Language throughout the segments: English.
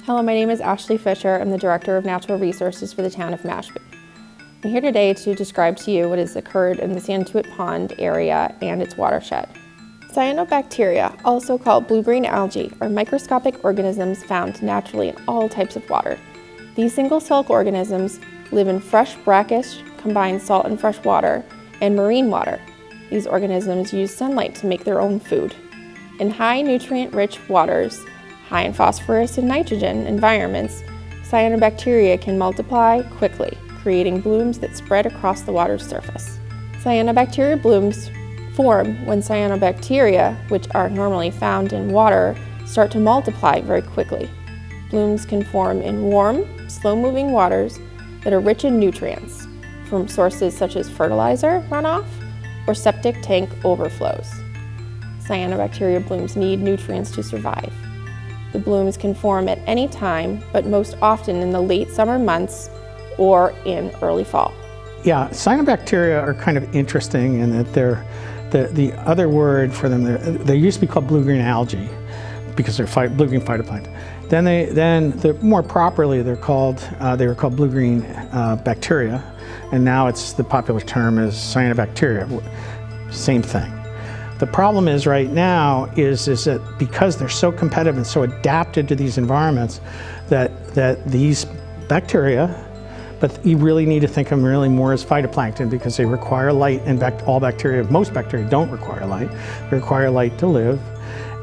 Hello, my name is Ashley Fisher. I'm the Director of Natural Resources for the town of Mashpee. I'm here today to describe to you what has occurred in the Santuit Pond area and its watershed. Cyanobacteria, also called blue-green algae, are microscopic organisms found naturally in all types of water. These single-cell organisms live in fresh, brackish, combined salt and fresh water, and marine water. These organisms use sunlight to make their own food. In high nutrient-rich waters, high in phosphorus and nitrogen environments, cyanobacteria can multiply quickly, creating blooms that spread across the water's surface. Cyanobacteria blooms form when cyanobacteria, which are normally found in water, start to multiply very quickly. Blooms can form in warm, slow-moving waters that are rich in nutrients from sources such as fertilizer runoff or septic tank overflows. Cyanobacteria blooms need nutrients to survive. The blooms can form at any time, but most often in the late summer months or in early fall. Yeah, cyanobacteria are kind of interesting in that they're the other word for them. They used to be called blue-green algae because they're blue-green phytoplankton. Then more properly they were called blue-green bacteria, and now the popular term is cyanobacteria. Same thing. The problem is right now is that because they're so competitive and so adapted to these environments that these bacteria, but you really need to think of them really more as phytoplankton because they require light, and most bacteria don't require light. They require light to live,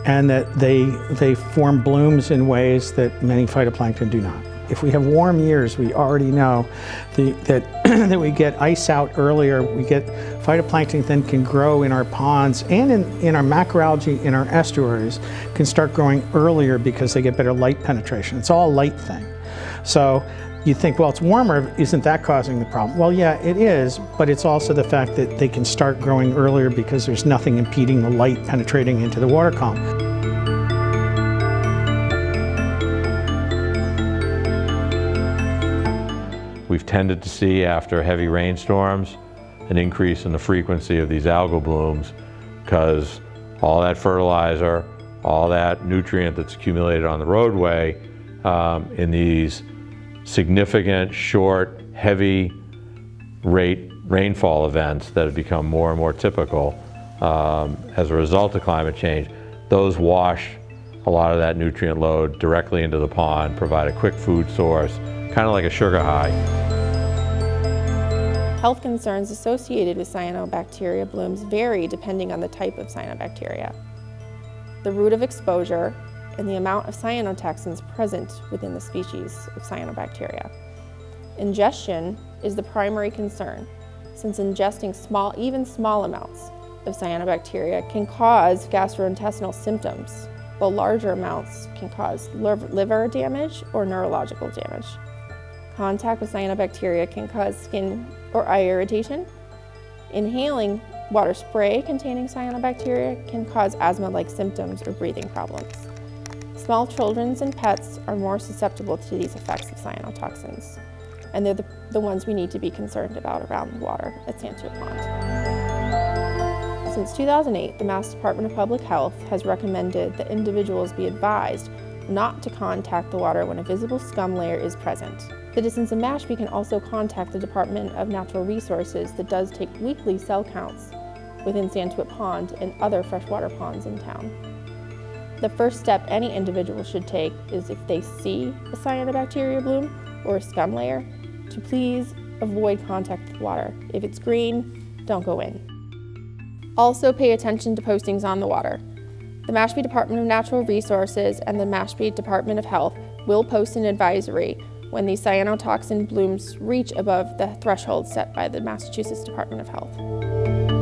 and that they form blooms in ways that many phytoplankton do not. If we have warm years, we already know that we get ice out earlier, we get phytoplankton then can grow in our ponds and in our macroalgae in our estuaries can start growing earlier because they get better light penetration. It's all a light thing. So you think, well, it's warmer, isn't that causing the problem? Well, yeah, it is, but it's also the fact that they can start growing earlier because there's nothing impeding the light penetrating into the water column. We've tended to see, after heavy rainstorms, an increase in the frequency of these algal blooms because all that fertilizer, all that nutrient that's accumulated on the roadway in these significant, short, heavy rainfall events that have become more and more typical as a result of climate change, those wash a lot of that nutrient load directly into the pond, provide a quick food source, kind of like a sugar high. Health concerns associated with cyanobacteria blooms vary depending on the type of cyanobacteria, the route of exposure, and the amount of cyanotoxins present within the species of cyanobacteria. Ingestion is the primary concern, since ingesting even small amounts of cyanobacteria can cause gastrointestinal symptoms, while larger amounts can cause liver damage or neurological damage. Contact with cyanobacteria can cause skin or eye irritation. Inhaling water spray containing cyanobacteria can cause asthma-like symptoms or breathing problems. Small children and pets are more susceptible to these effects of cyanotoxins, and they're the ones we need to be concerned about around the water at Santuit Pond. Since 2008, the Mass Department of Public Health has recommended that individuals be advised not to contact the water when a visible scum layer is present. Citizens in Mashpee can also contact the Department of Natural Resources that does take weekly cell counts within Santuit Pond and other freshwater ponds in town. The first step any individual should take is, if they see a cyanobacteria bloom or a scum layer, to please avoid contact with water. If it's green, don't go in. Also pay attention to postings on the water. The Mashpee Department of Natural Resources and the Mashpee Department of Health will post an advisory when these cyanotoxin blooms reach above the threshold set by the Massachusetts Department of Health.